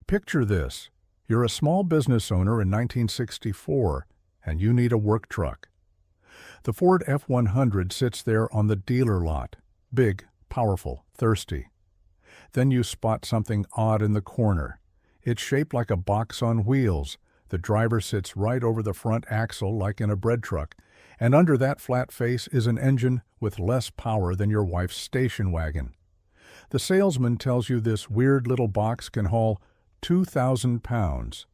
Picture this. You're a small business owner in 1964, and you need a work truck. The Ford F-100 sits there on the dealer lot, big, powerful, thirsty. Then you spot something odd in the corner. It's shaped like a box on wheels. The driver sits right over the front axle like in a bread truck, and under that flat face is an engine with less power than your wife's station wagon. The salesman tells you this weird little box can haul 2,000 pounds.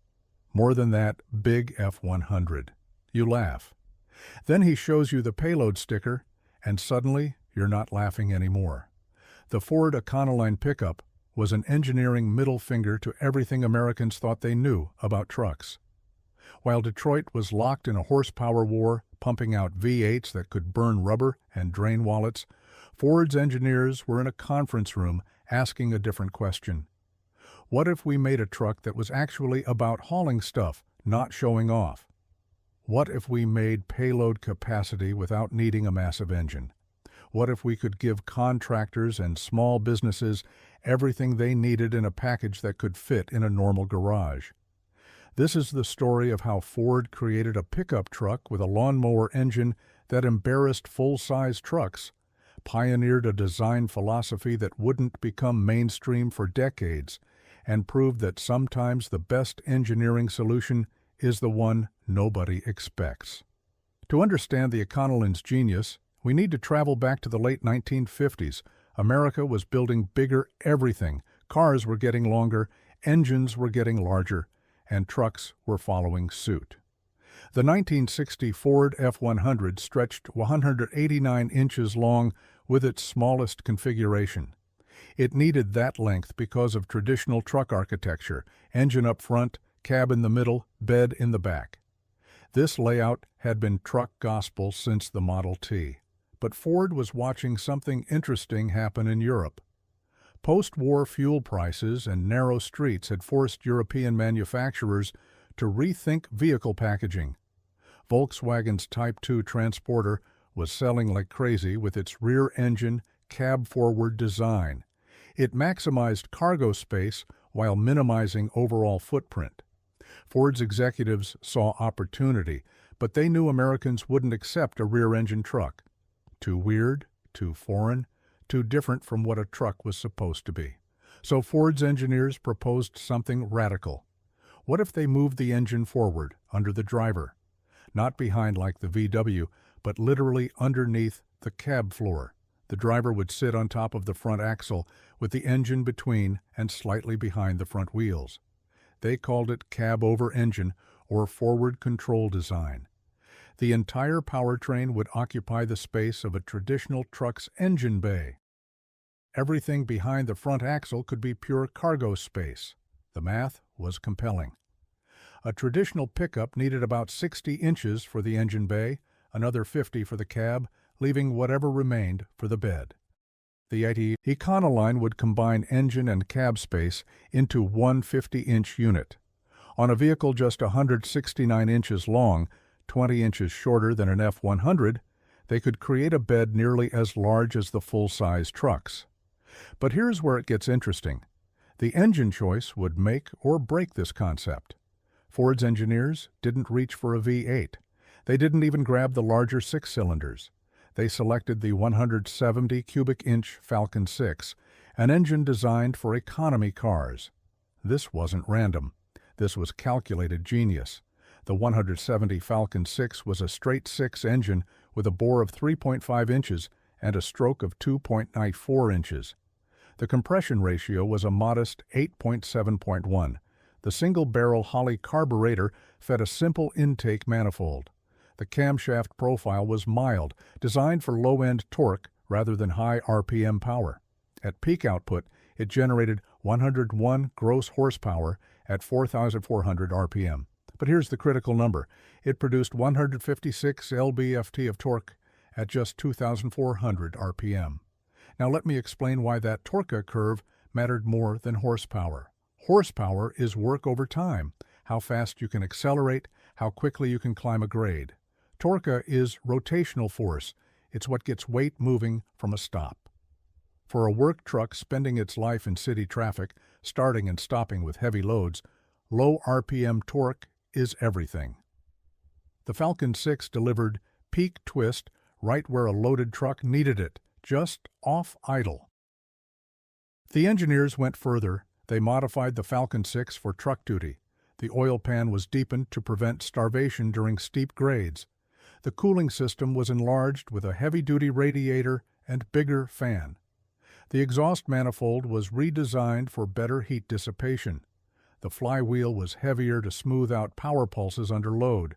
More than that big F-100. You laugh. Then he shows you the Payload sticker, and suddenly you're not laughing anymore. The Ford Econoline pickup was an engineering middle finger to everything Americans thought they knew about trucks. While Detroit was locked in a horsepower war, pumping out V8s that could burn rubber and drain wallets, Ford's engineers were in a conference room asking a different question. What if we made a truck that was actually about hauling stuff, not showing off? What if we made payload capacity without needing a massive engine? What if we could give contractors and small businesses everything they needed in a package that could fit in a normal garage? This is the story of how Ford created a pickup truck with a lawnmower engine that embarrassed full-size trucks, pioneered a design philosophy that wouldn't become mainstream for decades, and proved that sometimes the best engineering solution is the one nobody expects. To understand the Econoline's genius, we need to travel back to the late 1950s. America was building bigger everything. Cars were getting longer, engines were getting larger, and trucks were following suit. The 1960 Ford F-100 stretched 189 inches long with its smallest configuration. It needed that length because of traditional truck architecture, engine up front, cab in the middle, bed in the back. This layout had been truck gospel since the Model T. But Ford was watching something interesting happen in Europe. Post-war fuel prices and narrow streets had forced European manufacturers to rethink vehicle packaging. Volkswagen's Type 2 Transporter was selling like crazy with its rear-engine, cab-forward design. It maximized cargo space while minimizing overall footprint. Ford's executives saw opportunity, but they knew Americans wouldn't accept a rear-engine truck. Too weird, too foreign, too different from what a truck was supposed to be. So Ford's engineers proposed something radical. What if they moved the engine forward, under the driver? Not behind like the VW, but literally underneath the cab floor. The driver would sit on top of the front axle with the engine between and slightly behind the front wheels. They called it cab-over-engine or forward control design. The entire powertrain would occupy the space of a traditional truck's engine bay. Everything behind the front axle could be pure cargo space. The math was compelling. A traditional pickup needed about 60 inches for the engine bay, another 50 for the cab, leaving whatever remained for the bed. The Econoline would combine engine and cab space into one 50-inch unit. On a vehicle just 169 inches long, 20 inches shorter than an F-100, they could create a bed nearly as large as the full-size trucks. But here's where it gets interesting. The engine choice would make or break this concept. Ford's engineers didn't reach for a V8. They didn't even grab the larger six-cylinders. They selected the 170 cubic inch Falcon Six, an engine designed for economy cars. This wasn't random. This was calculated genius. The 170 Falcon 6 was a straight six engine with a bore of 3.5 inches and a stroke of 2.94 inches. The compression ratio was a modest 8.7.1. The single-barrel Holley carburetor fed a simple intake manifold. The camshaft profile was mild, designed for low-end torque rather than high RPM power. At peak output, it generated 101 gross horsepower at 4,400 RPM. But here's the critical number. It produced 156 lb-ft of torque at just 2,400 RPM. Now let me explain why that torque curve mattered more than horsepower. Horsepower is work over time, how fast you can accelerate, how quickly you can climb a grade. Torque is rotational force. It's what gets weight moving from a stop. For a work truck spending its life in city traffic, starting and stopping with heavy loads, low RPM torque is everything. The Falcon 6 delivered peak twist right where a loaded truck needed it, just off idle. The engineers went further. They modified the Falcon 6 for truck duty. The oil pan was deepened to prevent starvation during steep grades. The cooling system was enlarged with a heavy-duty radiator and bigger fan. The exhaust manifold was redesigned for better heat dissipation. The flywheel was heavier to smooth out power pulses under load.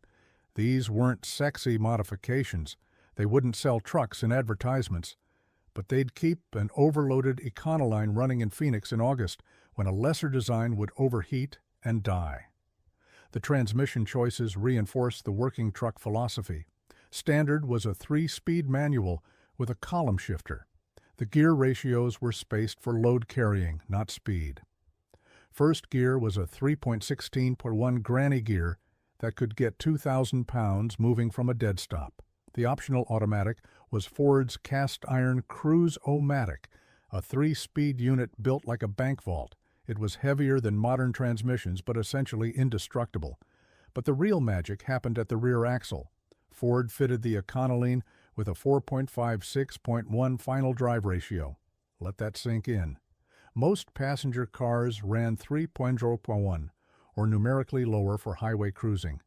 These weren't sexy modifications. They wouldn't sell trucks in advertisements. But they'd keep an overloaded Econoline running in Phoenix in August when a lesser design would overheat and die. The transmission choices reinforced the working truck philosophy. Standard was a 3-speed manual with a column shifter. The gear ratios were spaced for load carrying, not speed. First gear was a 3.16/1 granny gear that could get 2,000 pounds moving from a dead stop. The optional automatic was Ford's cast-iron Cruise-O-Matic, a 3-speed unit built like a bank vault. It was heavier than modern transmissions but essentially indestructible. But the real magic happened at the rear axle. Ford fitted the Econoline with a 4.56/1 final drive ratio. Let that sink in. Most passenger cars ran 3.0/1, or numerically lower for highway cruising.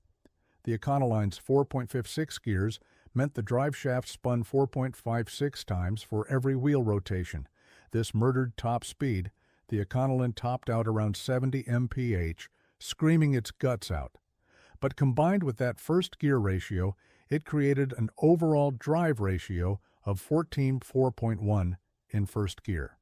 The Econoline's 4.56 gears meant the drive shaft spun 4.56 times for every wheel rotation. This murdered top speed. The Econoline topped out around 70 mph, screaming its guts out. But combined with that first gear ratio, it created an overall drive ratio of 14.4/1 in first gear.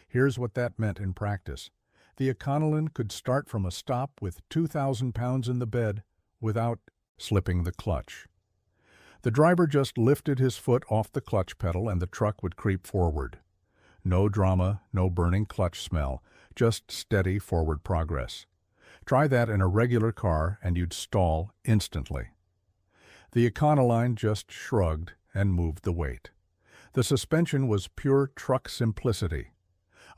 Here's what that meant in practice. The Econoline could start from a stop with 2,000 pounds in the bed without slipping the clutch. The driver just lifted his foot off the clutch pedal and the truck would creep forward. No drama, no burning clutch smell, just steady forward progress. Try that in a regular car and you'd stall instantly. The Econoline just shrugged and moved the weight. The suspension was pure truck simplicity.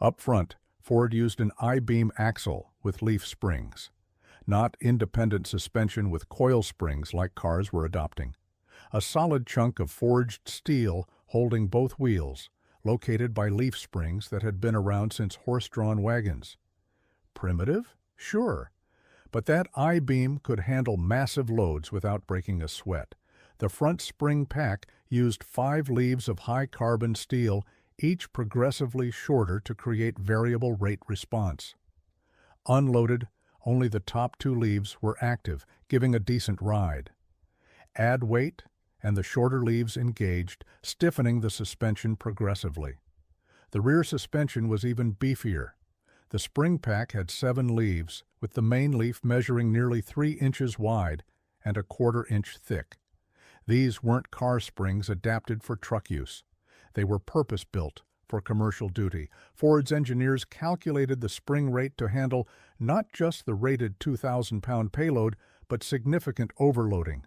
Up front, Ford used an I-beam axle with leaf springs, not independent suspension with coil springs like cars were adopting. A solid chunk of forged steel holding both wheels, located by leaf springs that had been around since horse-drawn wagons. Primitive? Sure. But that I-beam could handle massive loads without breaking a sweat. The front spring pack used 5 leaves of high-carbon steel, each progressively shorter to create variable rate response. Unloaded, only the top 2 leaves were active, giving a decent ride. Add weight, and the shorter leaves engaged, stiffening the suspension progressively. The rear suspension was even beefier. The spring pack had 7 leaves, with the main leaf measuring nearly 3 inches wide and a 1/4 inch thick. These weren't car springs adapted for truck use. They were purpose-built for commercial duty. Ford's engineers calculated the spring rate to handle not just the rated 2,000-pound payload, but significant overloading.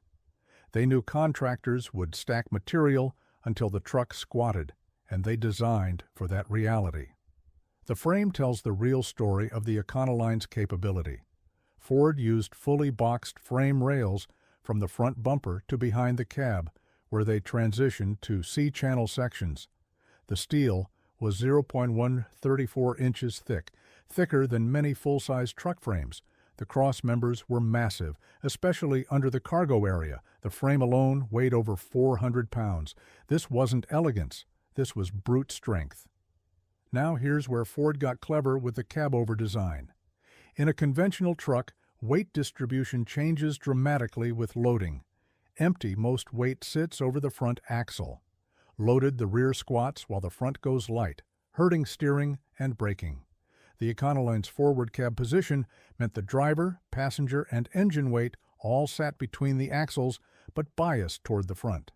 They knew contractors would stack material until the truck squatted, and they designed for that reality. The frame tells the real story of the Econoline's capability. Ford used fully boxed frame rails from the front bumper to behind the cab, where they transitioned to C-channel sections. The steel was 0.134 inches thick, thicker than many full-size truck frames. The cross members were massive, especially under the cargo area. The frame alone weighed over 400 pounds. This wasn't elegance. This was brute strength. Now here's where Ford got clever with the cab-over design. In a conventional truck, weight distribution changes dramatically with loading. Empty, most weight sits over the front axle. Loaded, the rear squats while the front goes light, hurting steering and braking. The Econoline's forward cab position meant the driver, passenger, and engine weight all sat between the axles but biased toward the front.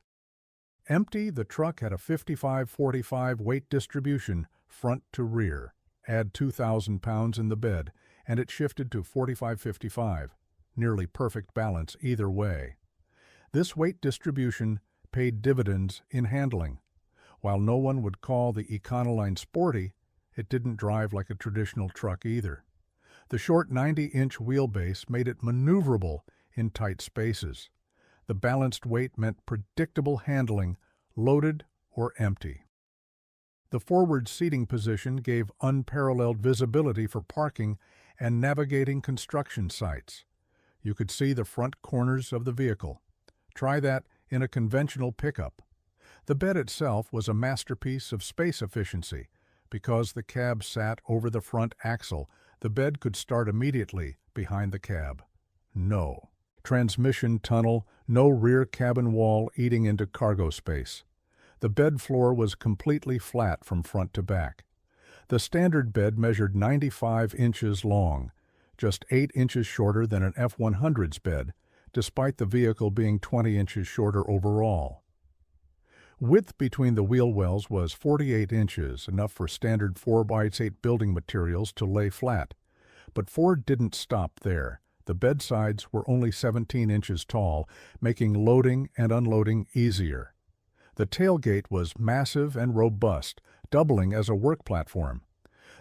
Empty, the truck had a 55-45 weight distribution front to rear. Add 2,000 pounds in the bed, and it shifted to 45-55, nearly perfect balance either way. This weight distribution paid dividends in handling. While no one would call the Econoline sporty, It didn't drive like a traditional truck either. The short 90-inch wheelbase made it maneuverable in tight spaces. The balanced weight meant predictable handling, loaded or empty. The forward seating position gave unparalleled visibility for parking and navigating construction sites. You could see the front corners of the vehicle. Try that in a conventional pickup. The bed itself was a masterpiece of space efficiency. Because the cab sat over the front axle, the bed could start immediately behind the cab. No transmission tunnel, no rear cabin wall eating into cargo space. The bed floor was completely flat from front to back. The standard bed measured 95 inches long, just 8 inches shorter than an F-100's bed, despite the vehicle being 20 inches shorter overall. Width between the wheel wells was 48 inches, enough for standard 4x8 building materials to lay flat. But Ford didn't stop there. The bedsides were only 17 inches tall, making loading and unloading easier. The tailgate was massive and robust, doubling as a work platform.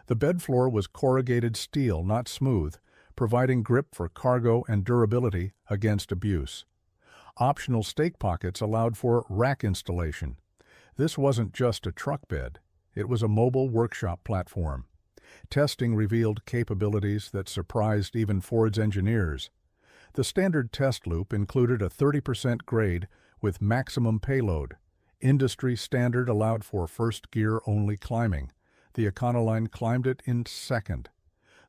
The bed floor was corrugated steel, not smooth, providing grip for cargo and durability against abuse. Optional stake pockets allowed for rack installation. This wasn't just a truck bed. It was a mobile workshop platform. Testing revealed capabilities that surprised even Ford's engineers. The standard test loop included a 30% grade with maximum payload. Industry standard allowed for first gear-only climbing. The Econoline climbed it in second.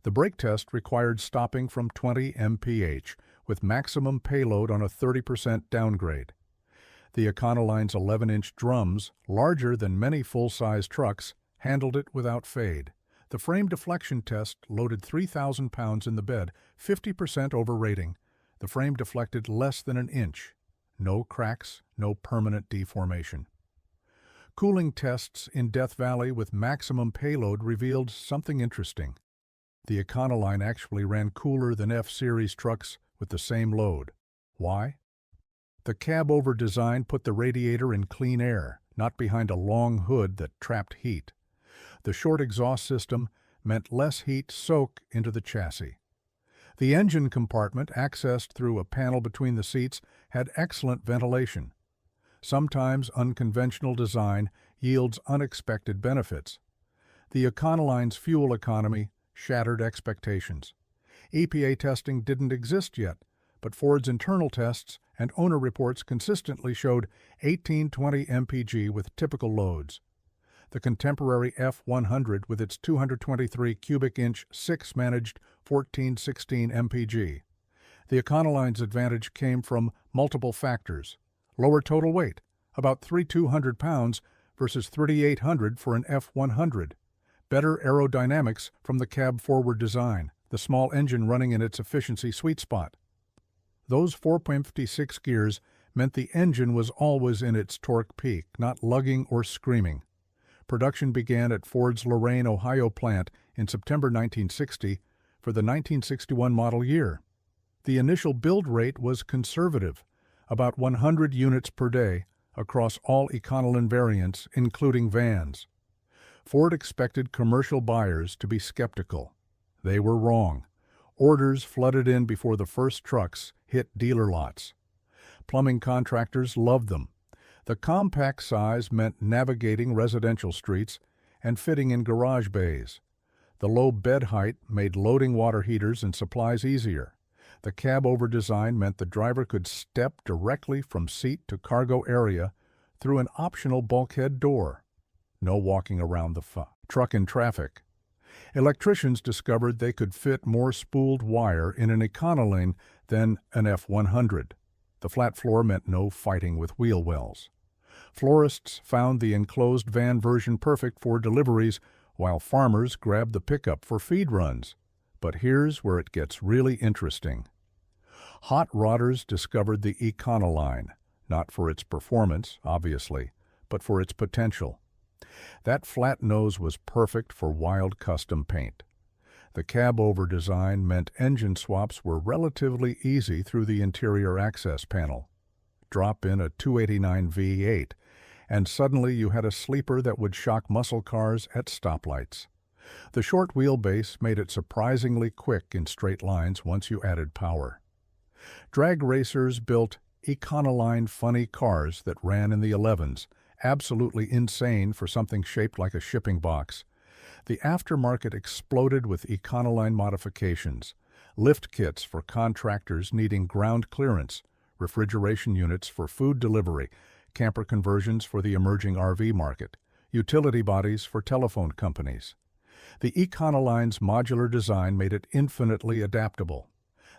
The brake test required stopping from 20 mph, with maximum payload on a 30% downgrade. The Econoline's 11-inch drums, larger than many full-size trucks, handled it without fade. The frame deflection test loaded 3,000 pounds in the bed, 50% over rating. The frame deflected less than an inch. No cracks, no permanent deformation. Cooling tests in Death Valley with maximum payload revealed something interesting. The Econoline actually ran cooler than F-Series trucks with the same load. Why? The cab-over design put the radiator in clean air, not behind a long hood that trapped heat. The short exhaust system meant less heat soak into the chassis. The engine compartment, accessed through a panel between the seats, had excellent ventilation. Sometimes unconventional design yields unexpected benefits. The Econoline's fuel economy shattered expectations. EPA testing didn't exist yet, but Ford's internal tests and owner reports consistently showed 18-20 mpg with typical loads. The contemporary F-100 with its 223 cubic inch 6-managed 14-16 mpg. The Econoline's advantage came from multiple factors. Lower total weight, about 3,200 pounds versus 3,800 for an F-100. Better aerodynamics from the cab-forward design, the small engine running in its efficiency sweet spot. Those 4.56 gears meant the engine was always in its torque peak, not lugging or screaming. Production began at Ford's Lorain, Ohio plant in September 1960 for the 1961 model year. The initial build rate was conservative, about 100 units per day across all Econoline variants, including vans. Ford expected commercial buyers to be skeptical. They were wrong. Orders flooded in before the first trucks hit dealer lots. Plumbing contractors loved them. The compact size meant navigating residential streets and fitting in garage bays. The low bed height made loading water heaters and supplies easier. The cab-over design meant the driver could step directly from seat to cargo area through an optional bulkhead door. No walking around the truck in traffic. Electricians discovered they could fit more spooled wire in an Econoline than an F-100. The flat floor meant no fighting with wheel wells. Florists found the enclosed van version perfect for deliveries, while farmers grabbed the pickup for feed runs. But here's where it gets really interesting. Hot rodders discovered the Econoline, not for its performance, obviously, but for its potential. That flat nose was perfect for wild custom paint. The cab-over design meant engine swaps were relatively easy through the interior access panel. Drop in a 289 V8, and suddenly you had a sleeper that would shock muscle cars at stoplights. The short wheelbase made it surprisingly quick in straight lines once you added power. Drag racers built Econoline funny cars that ran in the 11s, absolutely insane for something shaped like a shipping box. The aftermarket exploded with Econoline modifications, lift kits for contractors needing ground clearance, refrigeration units for food delivery, camper conversions for the emerging RV market, utility bodies for telephone companies. The Econoline's modular design made it infinitely adaptable.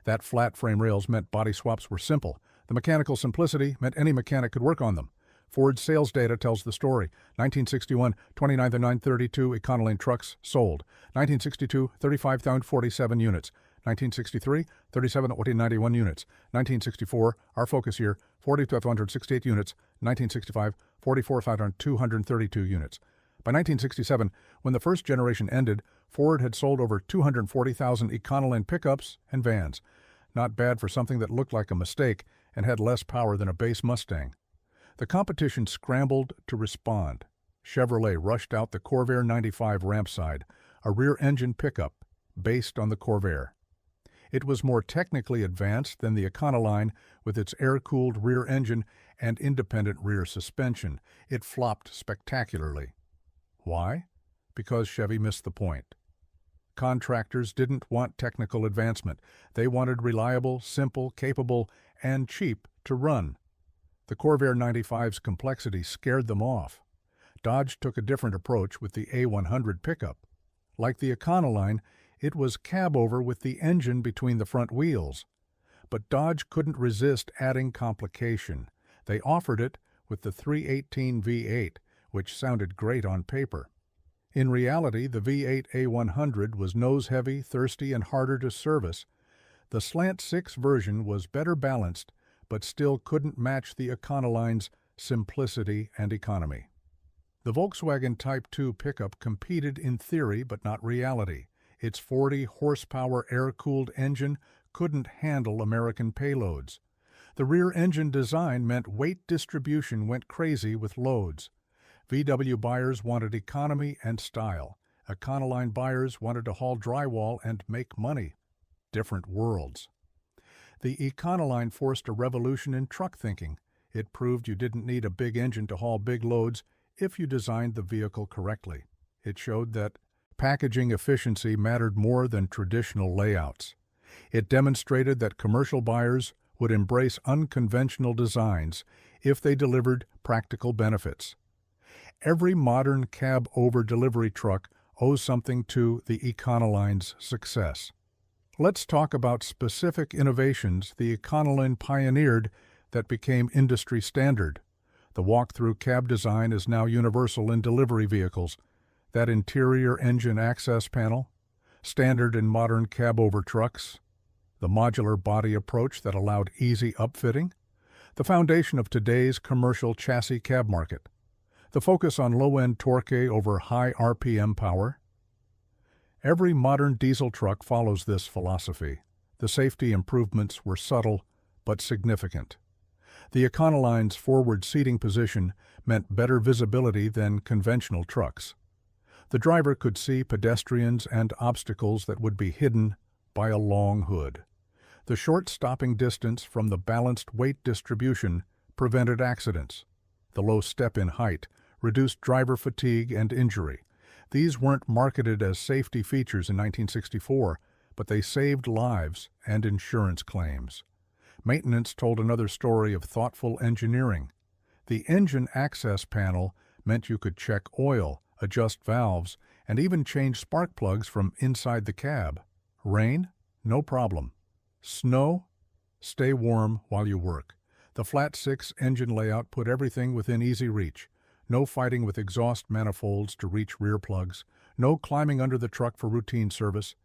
That flat frame rails meant body swaps were simple. The mechanical simplicity meant any mechanic could work on them. Ford's sales data tells the story. 1961, 29,932 Econoline trucks sold. 1962, 35,047 units. 1963, 37,091 units. 1964, our focus year, 40,568 units. 1965, 44,232 units. By 1967, when the first generation ended, Ford had sold over 240,000 Econoline pickups and vans. Not bad for something that looked like a mistake and had less power than a base Mustang. The competition scrambled to respond. Chevrolet rushed out the Corvair 95 Rampside, a rear-engine pickup based on the Corvair. It was more technically advanced than the Econoline with its air-cooled rear engine and independent rear suspension. It flopped spectacularly. Why? Because Chevy missed the point. Contractors didn't want technical advancement. They wanted reliable, simple, capable, and cheap to run. The Corvair 95's complexity scared them off. Dodge took a different approach with the A100 pickup. Like the Econoline, it was cab-over with the engine between the front wheels. But Dodge couldn't resist adding complication. They offered it with the 318 V8, which sounded great on paper. In reality, the V8 A100 was nose-heavy, thirsty, and harder to service. The Slant 6 version was better balanced, but still couldn't match the Econoline's simplicity and economy. The Volkswagen Type 2 pickup competed in theory but not reality. Its 40-horsepower air-cooled engine couldn't handle American payloads. The rear-engine design meant weight distribution went crazy with loads. VW buyers wanted economy and style. Econoline buyers wanted to haul drywall and make money. Different worlds. The Econoline forced a revolution in truck thinking. It proved you didn't need a big engine to haul big loads if you designed the vehicle correctly. It showed that packaging efficiency mattered more than traditional layouts. It demonstrated that commercial buyers would embrace unconventional designs if they delivered practical benefits. Every modern cab-over delivery truck owes something to the Econoline's success. Let's talk about specific innovations the Econoline pioneered that became industry standard. The walk-through cab design is now universal in delivery vehicles. That interior engine access panel, standard in modern cab-over trucks. The modular body approach that allowed easy upfitting. The foundation of today's commercial chassis cab market. The focus on low-end torque over high RPM power. Every modern diesel truck follows this philosophy. The safety improvements were subtle but significant. The Econoline's forward seating position meant better visibility than conventional trucks. The driver could see pedestrians and obstacles that would be hidden by a long hood. The short stopping distance from the balanced weight distribution prevented accidents. The low step-in height reduced driver fatigue and injury. These weren't marketed as safety features in 1964, but they saved lives and insurance claims. Maintenance told another story of thoughtful engineering. The engine access panel meant you could check oil, adjust valves, and even change spark plugs from inside the cab. Rain? No problem. Snow? Stay warm while you work. The flat 6 engine layout put everything within easy reach. No fighting with exhaust manifolds to reach rear plugs. No climbing under the truck for routine service.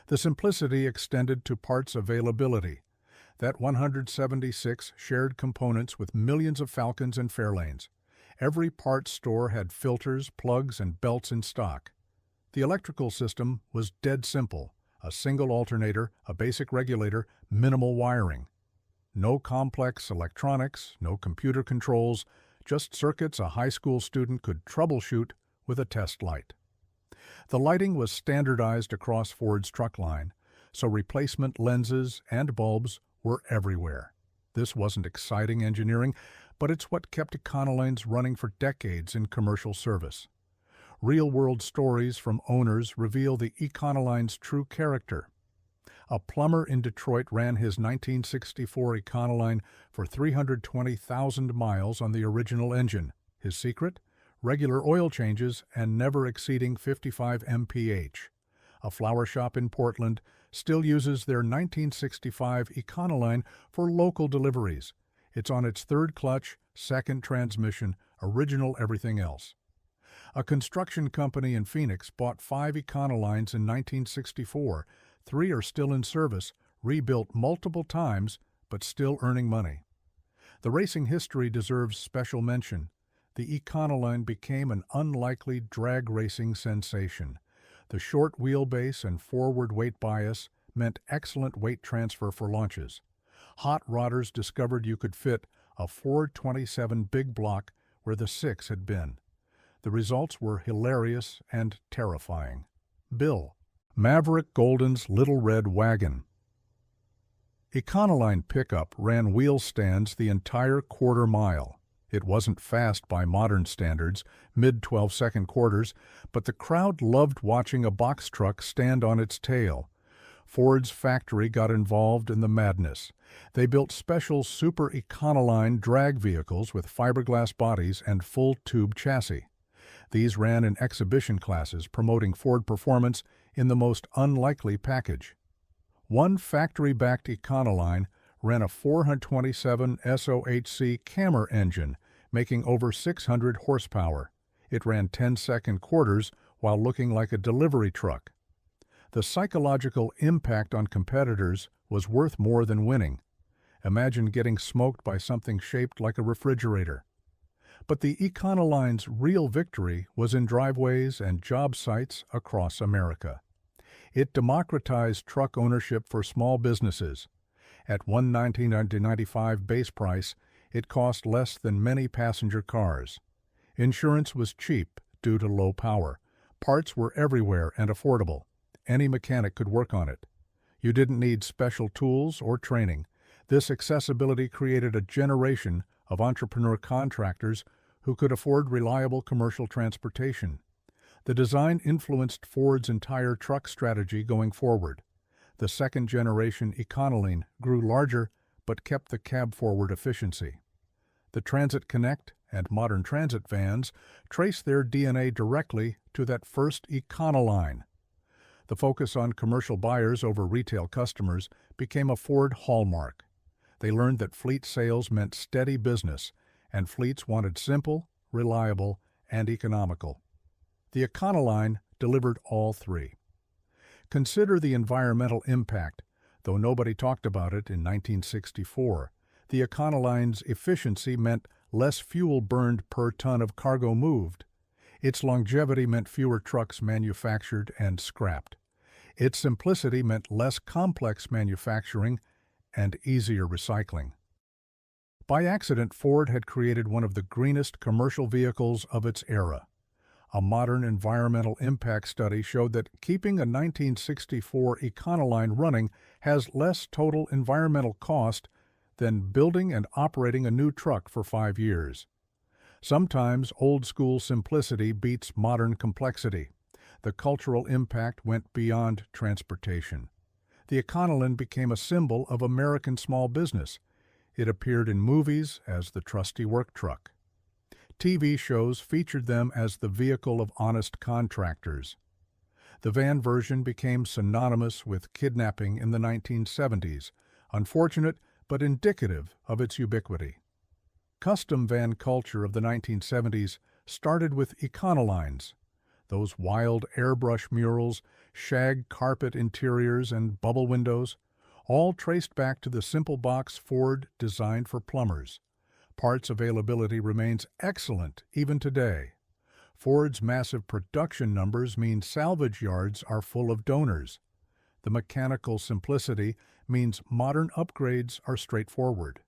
The simplicity extended to parts availability. That 176 shared components with millions of Falcons and Fairlanes. Every parts store had filters, plugs, and belts in stock. The electrical system was dead simple. A single alternator, a basic regulator, minimal wiring. No complex electronics, no computer controls, just circuits a high school student could troubleshoot with a test light. The lighting was standardized across Ford's truck line, so replacement lenses and bulbs were everywhere. This wasn't exciting engineering, but it's what kept Econolines running for decades in commercial service. Real-world stories from owners reveal the Econoline's true character. A plumber in Detroit ran his 1964 Econoline for 320,000 miles on the original engine. His secret? Regular oil changes and never exceeding 55 mph. A flower shop in Portland still uses their 1965 Econoline for local deliveries. It's on its third clutch, second transmission, original everything else. A construction company in Phoenix bought 5 Econolines in 1964. 3 are still in service, rebuilt multiple times, but still earning money. The racing history deserves special mention. The Econoline became an unlikely drag racing sensation. The short wheelbase and forward weight bias meant excellent weight transfer for launches. Hot rodders discovered you could fit a Ford 27 big block where the 6 had been. The results were hilarious and terrifying. Bill, Maverick Golden's Little Red Wagon. Econoline pickup ran wheel stands the entire quarter mile. It wasn't fast by modern standards, mid-12-second quarters, but the crowd loved watching a box truck stand on its tail. Ford's factory got involved in the madness. They built special Super Econoline drag vehicles with fiberglass bodies and full-tube chassis. These ran in exhibition classes, promoting Ford performance in the most unlikely package. One factory-backed Econoline ran a 427 SOHC Cammer engine, making over 600 horsepower. It ran 10-second quarters while looking like a delivery truck. The psychological impact on competitors was worth more than winning. Imagine getting smoked by something shaped like a refrigerator. But the Econoline's real victory was in driveways and job sites across America. It democratized truck ownership for small businesses. At $119.95 base price, it cost less than many passenger cars. Insurance was cheap due to low power. Parts were everywhere and affordable. Any mechanic could work on it. You didn't need special tools or training. This accessibility created a generation of entrepreneur contractors who could afford reliable commercial transportation. The design influenced Ford's entire truck strategy going forward. The second-generation Econoline grew larger but kept the cab-forward efficiency. The Transit Connect and modern transit vans trace their DNA directly to that first Econoline. The focus on commercial buyers over retail customers became a Ford hallmark. They learned that fleet sales meant steady business, and fleets wanted simple, reliable, and economical. The Econoline delivered all three. Consider the environmental impact. Though nobody talked about it in 1964, the Econoline's efficiency meant less fuel burned per ton of cargo moved. Its longevity meant fewer trucks manufactured and scrapped. Its simplicity meant less complex manufacturing and easier recycling. By accident, Ford had created one of the greenest commercial vehicles of its era. A modern environmental impact study showed that keeping a 1964 Econoline running has less total environmental cost than building and operating a new truck for 5 years. Sometimes old-school simplicity beats modern complexity. The cultural impact went beyond transportation. The Econoline became a symbol of American small business. It appeared in movies as the trusty work truck. TV shows featured them as the vehicle of honest contractors. The van version became synonymous with kidnapping in the 1970s, unfortunate but indicative of its ubiquity. Custom van culture of the 1970s started with Econolines. Those wild airbrush murals, shag carpet interiors, and bubble windows, all traced back to the simple box Ford designed for plumbers. Parts availability remains excellent even today. Ford's massive production numbers mean salvage yards are full of donors. The mechanical simplicity means modern upgrades are straightforward.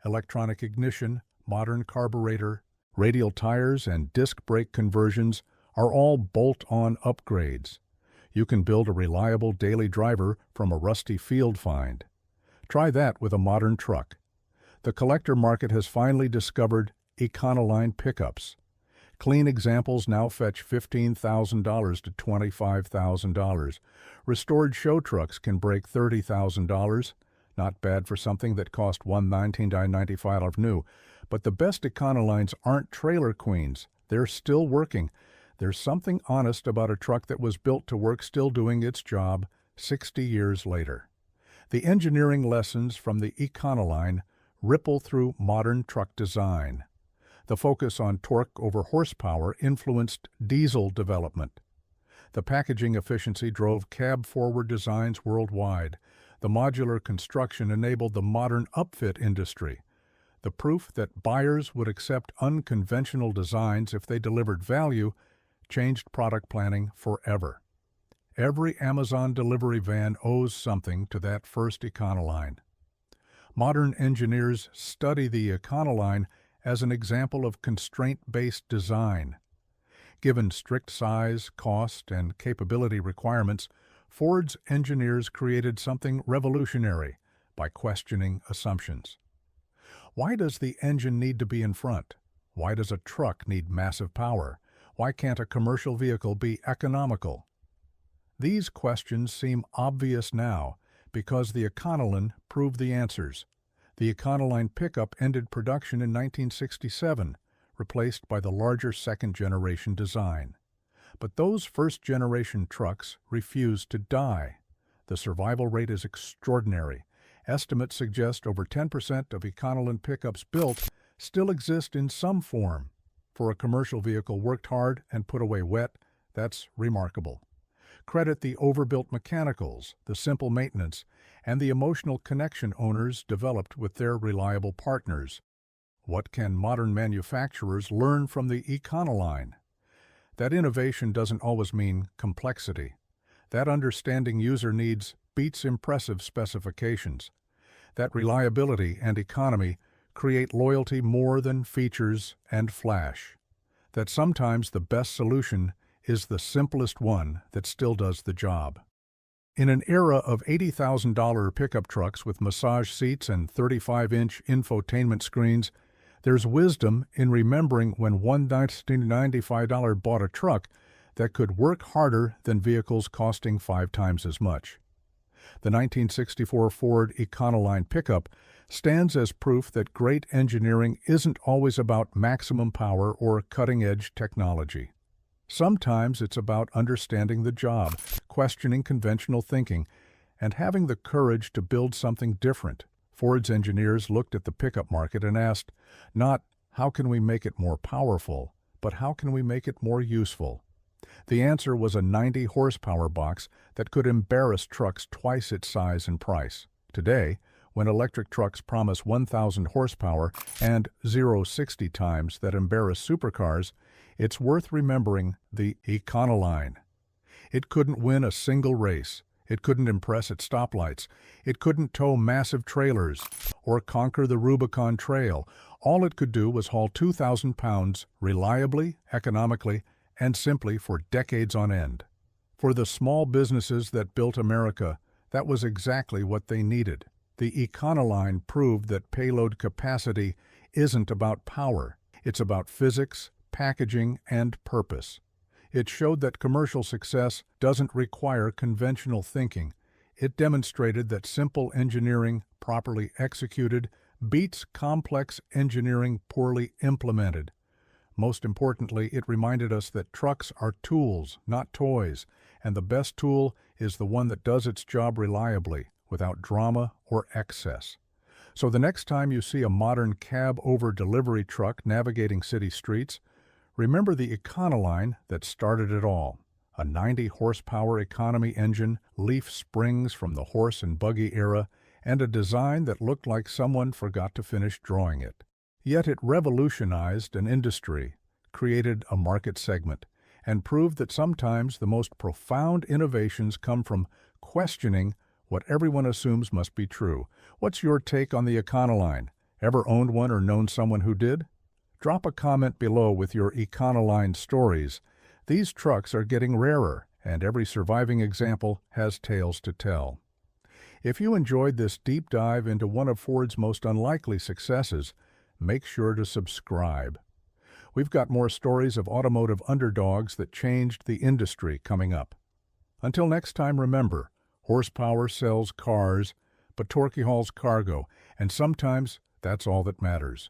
Electronic ignition, modern carburetor, radial tires, and disc brake conversions are all bolt-on upgrades. You can build a reliable daily driver from a rusty field find. Try that with a modern truck. The collector market has finally discovered Econoline pickups. Clean examples now fetch $15,000 to $25,000. Restored show trucks can break $30,000. Not bad for something that cost $119.95 new. But the best Econolines aren't trailer queens. They're still working. There's something honest about a truck that was built to work still doing its job 60 years later. The engineering lessons from the Econoline ripple through modern truck design. The focus on torque over horsepower influenced diesel development. The packaging efficiency drove cab-forward designs worldwide. The modular construction enabled the modern upfit industry. The proof that buyers would accept unconventional designs if they delivered value changed product planning forever. Every Amazon delivery van owes something to that first Econoline. Modern engineers study the Econoline as an example of constraint-based design. Given strict size, cost, and capability requirements, Ford's engineers created something revolutionary by questioning assumptions. Why does the engine need to be in front? Why does a truck need massive power? Why can't a commercial vehicle be economical? These questions seem obvious now because the Econoline proved the answers. The Econoline pickup ended production in 1967, replaced by the larger second-generation design. But those first-generation trucks refused to die. The survival rate is extraordinary. Estimates suggest over 10% of Econoline pickups built still exist in some form. For a commercial vehicle worked hard and put away wet, that's remarkable. Credit the overbuilt mechanicals, the simple maintenance, and the emotional connection owners developed with their reliable partners. What can modern manufacturers learn from the Econoline? That innovation doesn't always mean complexity. That understanding user needs beats impressive specifications. That reliability and economy create loyalty more than features and flash. That sometimes the best solution is the simplest one that still does the job. In an era of $80,000 pickup trucks with massage seats and 35-inch infotainment screens, there's wisdom in remembering when $195 bought a truck that could work harder than vehicles costing 5 times as much. The 1964 Ford Econoline pickup stands as proof that great engineering isn't always about maximum power or cutting-edge technology. Sometimes it's about understanding the job, questioning conventional thinking, and having the courage to build something different. Ford's engineers looked at the pickup market and asked, not how can we make it more powerful, but how can we make it more useful? The answer was a 90-horsepower box that could embarrass trucks twice its size and price. Today, when electric trucks promise 1,000 horsepower and 0-60 times that embarrass supercars, it's worth remembering the Econoline. It couldn't win a single race. It couldn't impress at stoplights. It couldn't tow massive trailers or conquer the Rubicon Trail. All it could do was haul 2,000 pounds reliably, economically, and simply for decades on end. For the small businesses that built America, that was exactly what they needed. The Econoline proved that payload capacity isn't about power. It's about physics, packaging, and purpose. It showed that commercial success doesn't require conventional thinking. It demonstrated that simple engineering, properly executed, beats complex engineering poorly implemented. Most importantly, it reminded us that trucks are tools, not toys, and the best tool is the one that does its job reliably, without drama or excess. So the next time you see a modern cab-over-delivery truck navigating city streets, remember the Econoline that started it all. A 90-horsepower economy engine, leaf springs from the horse and buggy era, and a design that looked like someone forgot to finish drawing it. Yet it revolutionized an industry, created a market segment, and proved that sometimes the most profound innovations come from questioning what everyone assumes must be true. What's your take on the Econoline? Ever owned one or known someone who did? Drop a comment below with your Econoline stories. These trucks are getting rarer, and every surviving example has tales to tell. If you enjoyed this deep dive into one of Ford's most unlikely successes, make sure to subscribe. We've got more stories of automotive underdogs that changed the industry coming up. Until next time, remember, horsepower sells cars, but torque hauls cargo, and sometimes that's all that matters.